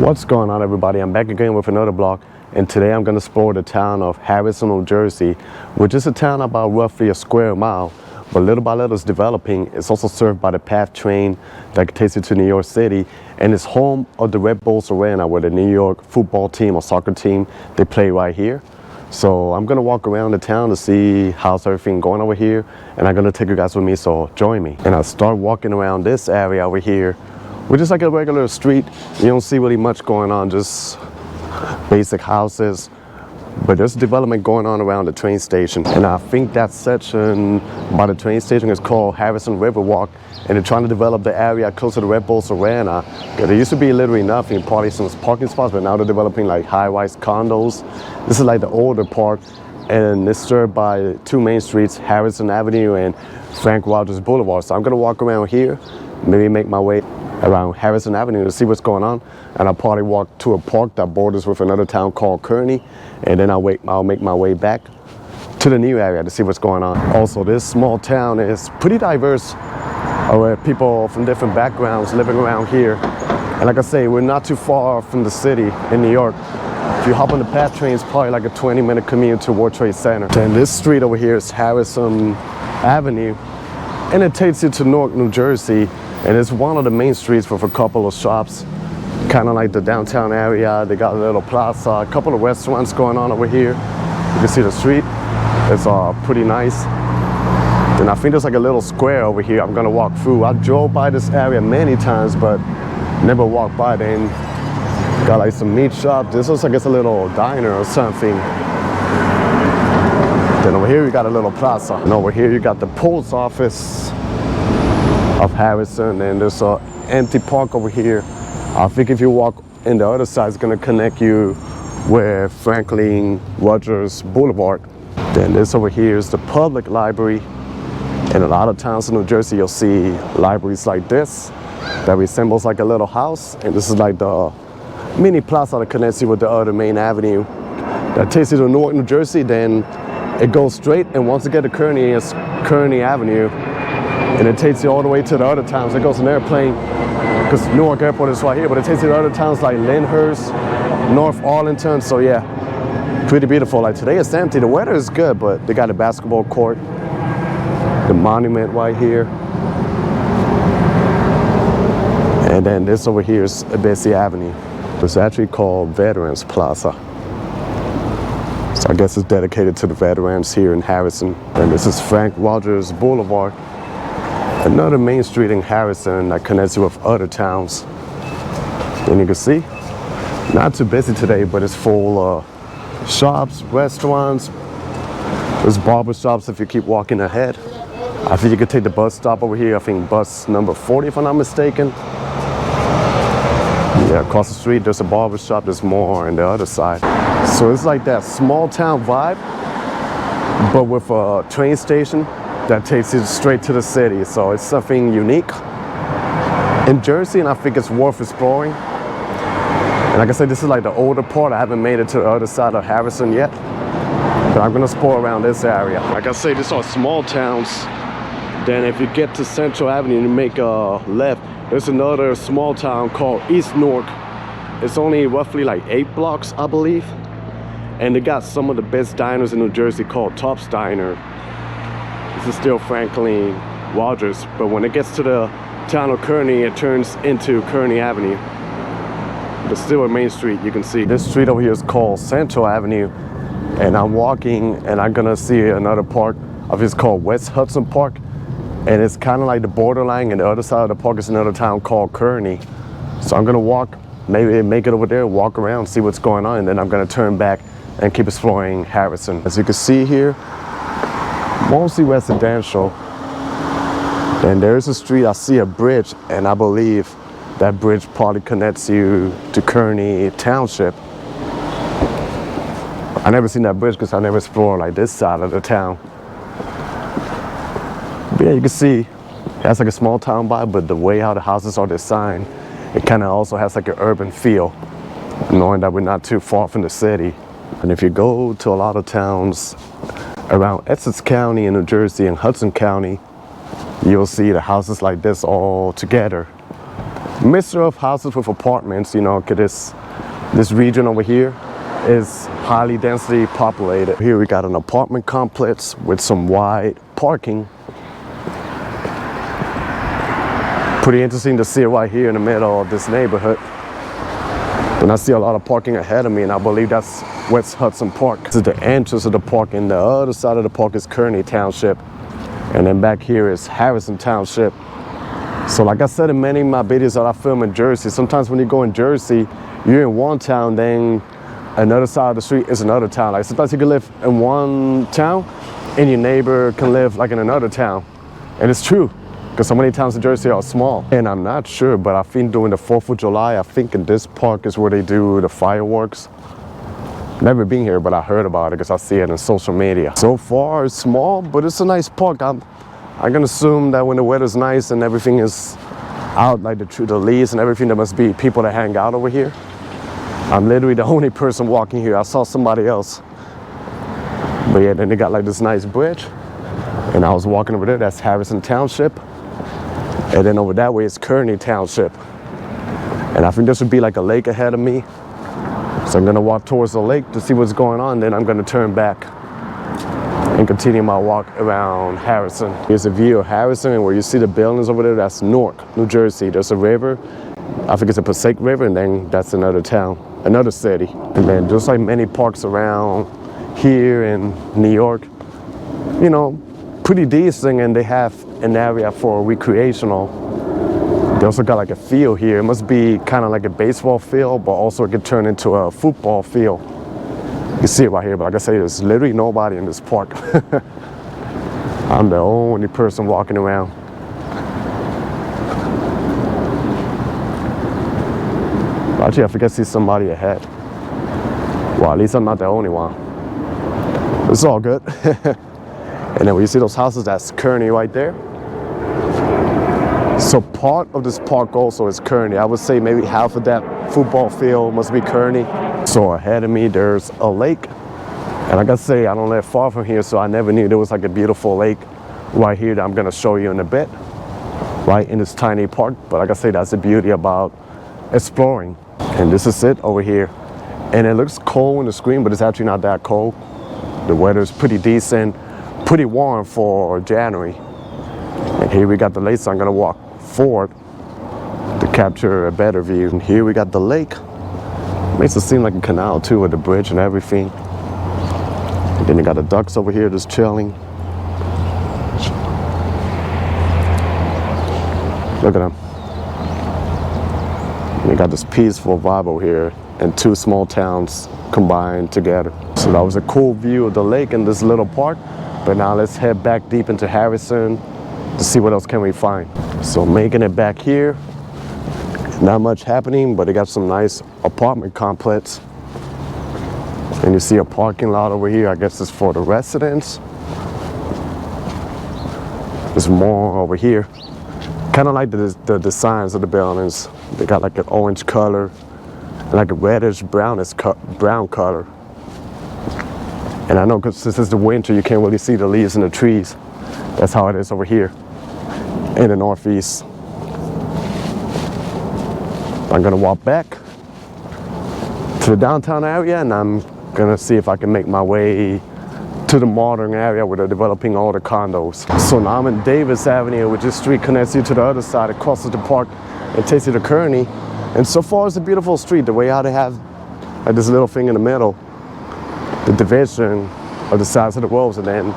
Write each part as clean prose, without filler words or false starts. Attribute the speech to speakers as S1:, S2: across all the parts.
S1: What's going on, everybody? I'm back again with another vlog, and today I'm going to explore the town of Harrison, New Jersey, which is a town about roughly a square mile, but little by little it's developing. It's also served by the PATH train that takes you to New York City, and it's home of the Red Bulls Arena, where the New York football team or soccer team, they play right here. So I'm going to walk around the town to see how's everything going over here, and I'm going to take you guys with me, so join me. And I start walking around this area over here, which is like a regular street. You don't see really much going on, just basic houses. But there's development going on around the train station. And I think that section by the train station is called Harrison Riverwalk. And they're trying to develop the area close to the Red Bulls Arena. There used to be literally nothing, probably some parking spots, but now they're developing like high-rise condos. This is like the older part. And it's served by two main streets, Harrison Avenue and Frank Rogers Boulevard. So I'm gonna walk around here, maybe make my way around Harrison Avenue to see what's going on, and I'll probably walk to a park that borders with another town called Kearney, and then I'll make my way back to the new area to see what's going on. Also, this small town is pretty diverse, where people from different backgrounds living around here. And like I say, we're not too far from the city in New York. If you hop on the PATH train, it's probably like a 20-minute commute to World Trade Center. Then this street over here is Harrison Avenue, and it takes you to Newark, New Jersey. And it's one of the main streets with a couple of shops, kind of like the downtown area. They got a little plaza, a couple of restaurants going on over here. You can see the street. It's pretty nice. Then I think there's like a little square over here I'm gonna walk through. I drove by this area many times, but never walked by. Then got like some meat shop. This looks like it's a little diner or something. Then over here you got a little plaza. And over here you got the post office of Harrison, and there's an empty park over here. I think if you walk in the other side, it's gonna connect you with Franklin Rogers Boulevard. Then this over here is the public library. In a lot of towns in New Jersey, you'll see libraries like this that resembles like a little house, and this is like the mini plaza that connects you with the other main avenue that takes you to Newark, New Jersey. Then it goes straight, and once you get to Kearney, it's Kearney Avenue. And it takes you all the way to the other towns. It goes an airplane, because Newark Airport is right here, but it takes you to other towns like Lyndhurst, North Arlington. So yeah, pretty beautiful. Like today it's empty. The weather is good, but they got a basketball court, the monument right here. And then this over here is Bessie Avenue. It's actually called Veterans Plaza. So I guess it's dedicated to the veterans here in Harrison. And this is Frank Rogers Boulevard, another main street in Harrison that connects you with other towns. And you can see, not too busy today, but it's full of shops, restaurants. There's barber shops if you keep walking ahead. I think you could take the bus stop over here. I think bus number 40, if I'm not mistaken. Yeah, across the street there's a barber shop. There's more on the other side. So it's like that small town vibe, but with a train station that takes you straight to the city. So it's something unique in Jersey, and I think it's worth exploring. And like I said, this is like the older part. I haven't made it to the other side of Harrison yet, but I'm gonna explore around this area. Like I say, these are small towns. Then if you get to Central Avenue and you make a left, there's another small town called East Newark. It's only roughly like 8 blocks, I believe. And they got some of the best diners in New Jersey called Top's Diner. This is still Franklin Rogers, but when it gets to the town of Kearney, it turns into Kearney Avenue. But still a main street, you can see. This street over here is called Central Avenue, and I'm walking and I'm gonna see another park. It's called West Hudson Park, and it's kind of like the borderline, and the other side of the park is another town called Kearney. So I'm gonna walk, maybe make it over there, walk around, see what's going on, and then I'm gonna turn back and keep exploring Harrison. As you can see here, mostly residential. And there's a street, I see a bridge, and I believe that bridge probably connects you to Kearney Township. I never seen that bridge because I never explored like this side of the town. But yeah, you can see it has like a small town vibe, but the way how the houses are designed, it kind of also has like an urban feel, knowing that we're not too far from the city. And if you go to a lot of towns around Essex County in New Jersey and Hudson County, you'll see the houses like this all together. mixture of houses with apartments, you know, 'cause this region over here is highly densely populated. Here we got an apartment complex with some wide parking. Pretty interesting to see it right here in the middle of this neighborhood. And I see a lot of parking ahead of me, and I believe that's West Hudson Park. This is the entrance of the park, and the other side of the park is Kearney Township. And then back here is Harrison Township. So like I said in many of my videos that I film in Jersey, sometimes when you go in Jersey, you're in one town, then another side of the street is another town. Like sometimes you can live in one town, and your neighbor can live like in another town. And it's true, because so many towns in Jersey are small. And I'm not sure, but I think during the 4th of July, I think in this park is where they do the fireworks. Never been here, but I heard about it because I see it on social media. So far, it's small, but it's a nice park. I'm gonna assume that when the weather's nice and everything is out, like the leaves and everything, there must be people that hang out over here. I'm literally the only person walking here. I saw somebody else. But yeah, then they got like this nice bridge. And I was walking over there, that's Harrison Township. And then over that way is Kearney Township. And I think there should be like a lake ahead of me. So I'm gonna walk towards the lake to see what's going on, then I'm gonna turn back and continue my walk around Harrison. Here's a view of Harrison, and where you see the buildings over there, that's Newark, New Jersey. There's a river, I think it's a Passaic River, and then that's another town, another city. And then just like many parks around here in New York, you know, pretty decent, and they have an area for recreational. They also got like a field here. It must be kind of like a baseball field, but also it could turn into a football field. You can see it right here, but like I say, there's literally nobody in this park. I'm the only person walking around. Actually, I think I see somebody ahead. Well, at least I'm not the only one. It's all good. And then when you see those houses, that's Kearney right there. So part of this park also is Kearney. I would say maybe half of that football field must be Kearney. So ahead of me, there's a lake. And like I say, I don't live far from here, so I never knew there was like a beautiful lake right here that I'm gonna show you in a bit, right in this tiny park. But like I say, that's the beauty about exploring. And this is it over here. And it looks cold in the screen, but it's actually not that cold. The weather's pretty decent, pretty warm for January. And here we got the lake, so I'm gonna walk forward to capture a better view. And here we got the lake. Makes it seem like a canal too, with the bridge and everything. And then you got the ducks over here just chilling. Look at them. And you got this peaceful vibe over here, and two small towns combined together. So that was a cool view of the lake in this little park. But now let's head back deep into Harrison to see what else can we find. So making it back here, not much happening, but they got some nice apartment complex. And you see a parking lot over here. I guess it's for the residents. There's more over here. Kind of like the designs of the buildings. They got like an orange color, like a reddish brown color. And I know because since it's the winter, you can't really see the leaves in the trees. That's how it is over here in the Northeast. I'm gonna walk back to the downtown area, and I'm gonna see if I can make my way to the modern area where they're developing all the condos. So now I'm in Davis Avenue, which this street connects you to the other side, it crosses the park and takes you to Kearney. And so far it's a beautiful street, the way how they have like this little thing in the middle, the division of the sides of the roads, and then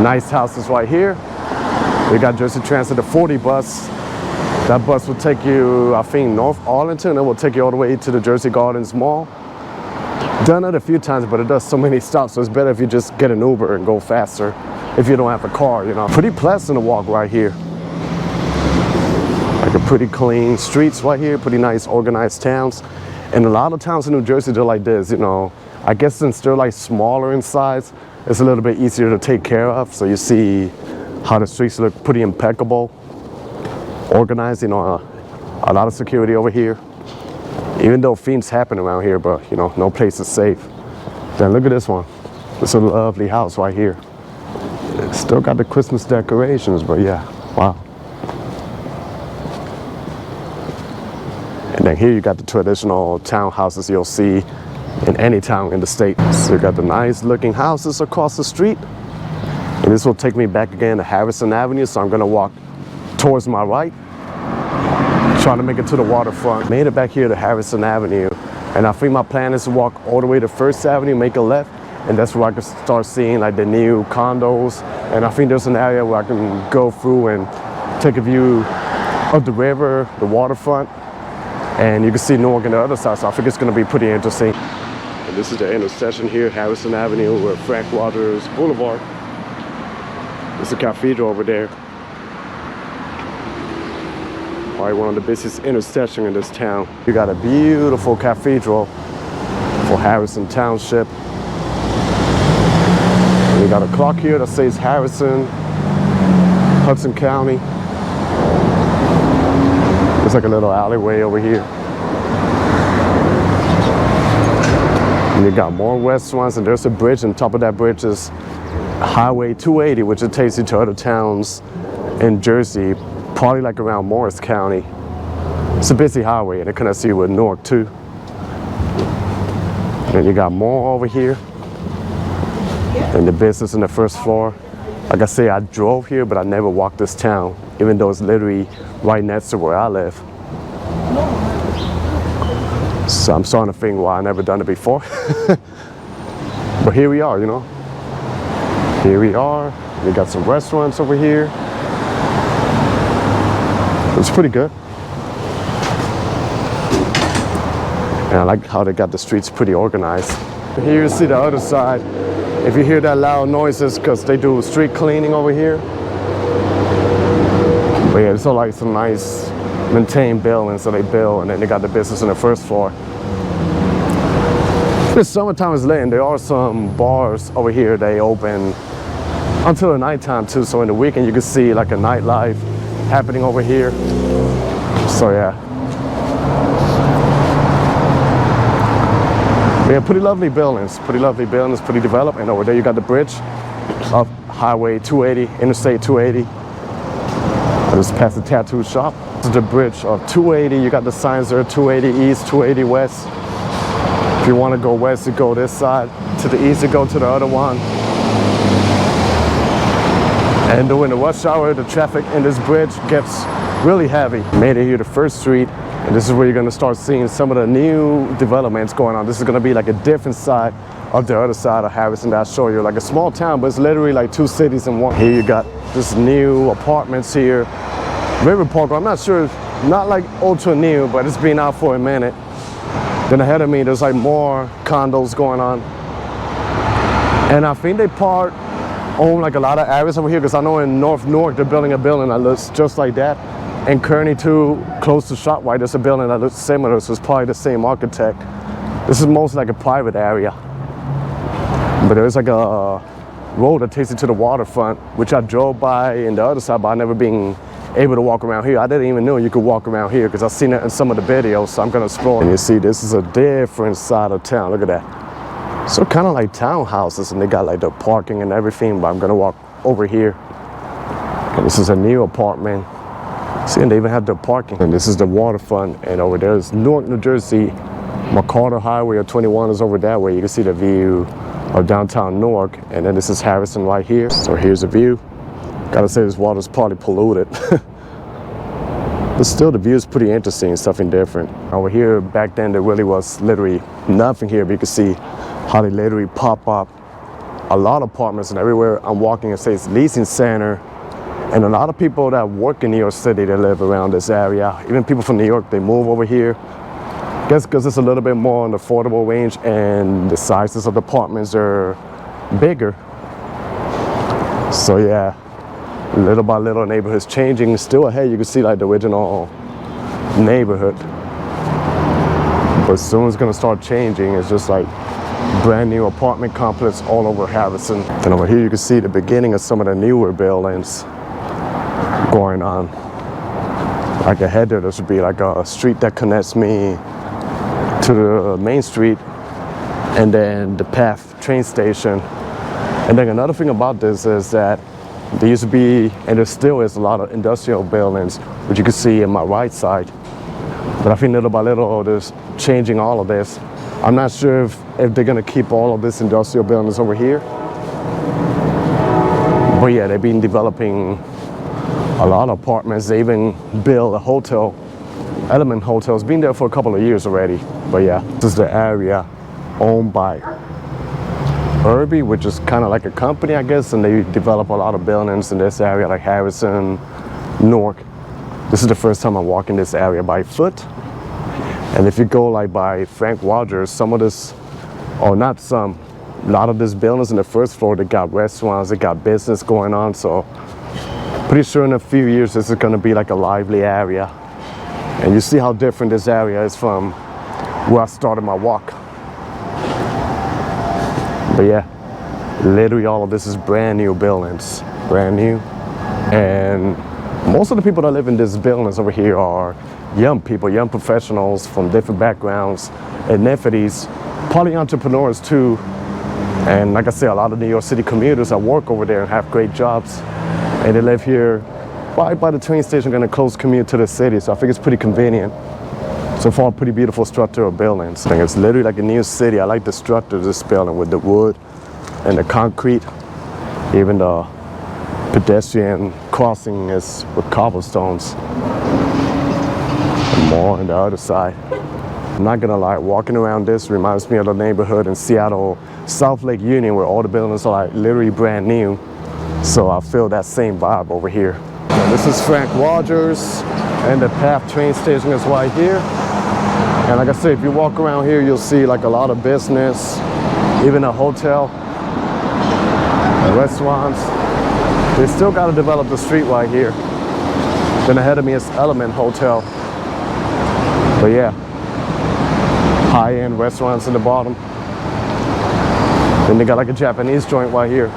S1: nice houses right here. We got Jersey Transit, the 40 bus. That bus will take you, I think, North Arlington, and will take you all the way to the Jersey Gardens Mall. Done it a few times, but it does so many stops, so it's better if you just get an Uber and go faster if you don't have a car, you know. Pretty pleasant to walk right here. Like a pretty clean streets right here, pretty nice organized towns. And a lot of towns in New Jersey, they're like this, you know. I guess since they're like smaller in size, it's a little bit easier to take care of. So you see how the streets look pretty impeccable, organized, you know, a lot of security over here. Even though things happen around here, but you know, no place is safe. Then look at this one. It's a lovely house right here. It's still got the Christmas decorations, but yeah, wow. And then here you got the traditional townhouses you'll see in any town in the state. So you got the nice looking houses across the street. And this will take me back again to Harrison Avenue, so I'm gonna walk towards my right, trying to make it to the waterfront. Made it back here to Harrison Avenue, and I think my plan is to walk all the way to First Avenue, make a left, and that's where I can start seeing like the new condos. And I think there's an area where I can go through and take a view of the river, the waterfront, and you can see Newark on the other side, so I think it's gonna be pretty interesting. And this is the intersection here, Harrison Avenue with Frank Waters Boulevard. There's a cathedral over there. Probably one of the busiest intersections in this town. You got a beautiful cathedral for Harrison Township. And you got a clock here that says Harrison, Hudson County. There's like a little alleyway over here. And you got more restaurants, and there's a bridge, and on top of that bridge is Highway 280, which it takes you to other towns in Jersey, probably like around Morris County. It's a busy highway, and it connects you with Newark too. And you got more over here, and the business in the first floor. Like I say, I drove here, but I never walked this town, even though it's literally right next to where I live. So I'm starting to think why I never done it before. But here we are, you know. Here we are. We got some restaurants over here. It's pretty good. And I like how they got the streets pretty organized. Here you see the other side. If you hear that loud noises, because they do street cleaning over here. But yeah, it's all like some nice maintained buildings that they build, and then they got the business on the first floor. The summertime is late, and there are some bars over here. They open until the nighttime too, so in the weekend you can see like a nightlife happening over here. So yeah. Yeah, pretty lovely buildings, pretty developed. And over there you got the bridge of Highway 280, Interstate 280. I just passed the tattoo shop. This is the bridge of 280. You got the signs there, 280 East, 280 West. If you want to go west, you go this side. To the east, you go to the other one. And during the rush hour, the traffic in this bridge gets really heavy. Made it here to First Street, and this is where you're gonna start seeing some of the new developments going on. This is gonna be like a different side of the other side of Harrison that I'll show you. Like a small town, but it's literally like two cities in one. Here you got this new apartments here. River Park, I'm not sure, not like ultra new, but it's been out for a minute. Then ahead of me, there's like more condos going on. And I think they own like a lot of areas over here, because I know in North Newark they're building a building that looks just like that. And Kearney too, close to ShopRite, there's a building that looks similar, so it's probably the same architect. This is mostly like a private area. But there's like a road that takes you to the waterfront, which I drove by in the other side, but I never been able to walk around here. I didn't even know you could walk around here, because I've seen it in some of the videos, so I'm gonna explore. And you see, this is a different side of town. Look at that. So kind of like townhouses, and they got like the parking and everything, but I'm gonna walk over here. And this is a new apartment. See, and they even have the parking. And this is the waterfront, and over there is Newark, New Jersey. McCarter Highway or 21 is over that way. You can see the view of downtown Newark, and then this is Harrison right here. So here's the view. Gotta say, this water's probably polluted. But still, the view is pretty interesting, something different. Over here, back then, there really was literally nothing here, but you can see how they literally pop up a lot of apartments, and everywhere I'm walking, it says leasing center. And a lot of people that work in New York City, they live around this area. Even people from New York, they move over here. I guess because it's a little bit more on the affordable range, and the sizes of the apartments are bigger. So yeah, little by little, neighborhood's changing. Still ahead, you can see like the original neighborhood. But soon it's gonna start changing. It's just like brand new apartment complex all over Harrison. And over here you can see the beginning of some of the newer buildings going on. Like ahead there should be like a street that connects me to the main street, and then the PATH train station. And then another thing about this is that there used to be, and there still is, a lot of industrial buildings, which you can see in my right side. But I think little by little, they're changing all of this. I'm not sure if they're gonna keep all of this industrial buildings over here. But yeah, they've been developing a lot of apartments. They even built a hotel, Element Hotel. It's been there for a couple of years already. But yeah, this is the area owned by Irby, which is kind of like a company, I guess, and they develop a lot of buildings in this area, like Harrison, Newark. This is the first time I'm walking this area by foot. And if you go like by Frank Rogers, some of this, or not some, a lot of these buildings in the first floor, they got restaurants, they got business going on. So pretty sure in a few years, this is gonna be like a lively area. And you see how different this area is from where I started my walk. But yeah, literally all of this is brand new buildings, brand new. And most of the people that live in these buildings over here are young people, young professionals from different backgrounds, ethnicities, probably entrepreneurs too. And like I said, a lot of New York City commuters that work over there and have great jobs. And they live here right by the train station, gonna close commute to the city. So I think it's pretty convenient. So far, pretty beautiful structural buildings. I think it's literally like a new city. I like the structure of this building with the wood and the concrete. Even the pedestrian crossing is with cobblestones. And more on the other side. I'm not gonna lie, walking around this reminds me of the neighborhood in Seattle, South Lake Union, where all the buildings are like literally brand new. So I feel that same vibe over here. And this is Frank Rogers, and the PATH train station is right here. And like I said, if you walk around here, you'll see like a lot of business, even a hotel, restaurants. They still got to develop the street right here. Then ahead of me is Element Hotel. But yeah, high-end restaurants in the bottom. Then they got like a Japanese joint right here.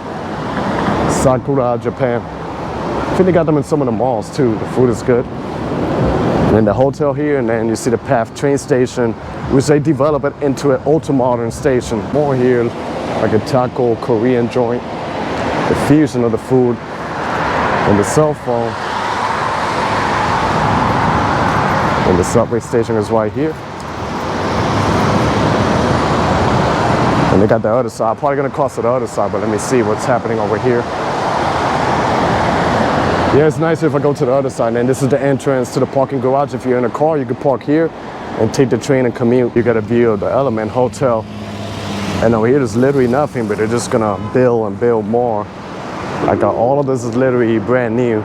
S1: Sakura, Japan. I think they got them in some of the malls too. The food is good. And then the hotel here, and then you see the PATH train station, which they develop it into an ultra-modern station. More here, like a taco Korean joint. The fusion of the food and the cell phone. And the subway station is right here. And they got the other side. Probably gonna cross to the other side, but let me see what's happening over here. Yeah, it's nicer if I go to the other side. And this is the entrance to the parking garage. If you're in a car, you can park here and take the train and commute. You got a view of the Element Hotel. And over here, there's literally nothing, but they're just gonna build and build more. Like all of this is literally brand new.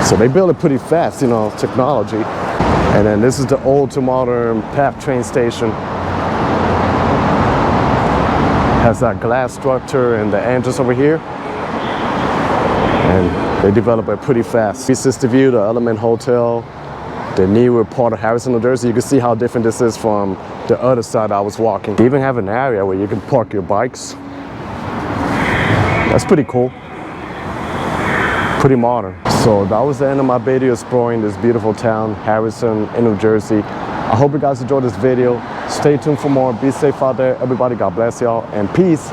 S1: So they build it pretty fast, you know, technology. And then this is the old to modern PATH train station. Has that glass structure and the entrance over here. And they develop it pretty fast. This is the view, the Element Hotel, the Newark part of Harrison, New Jersey. You can see how different this is from the other side I was walking. They even have an area where you can park your bikes. That's pretty cool. Pretty modern. So that was the end of my video exploring this beautiful town, Harrison in New Jersey. I hope you guys enjoyed this video. Stay tuned for more. Be safe out there. Everybody, God bless y'all, and peace.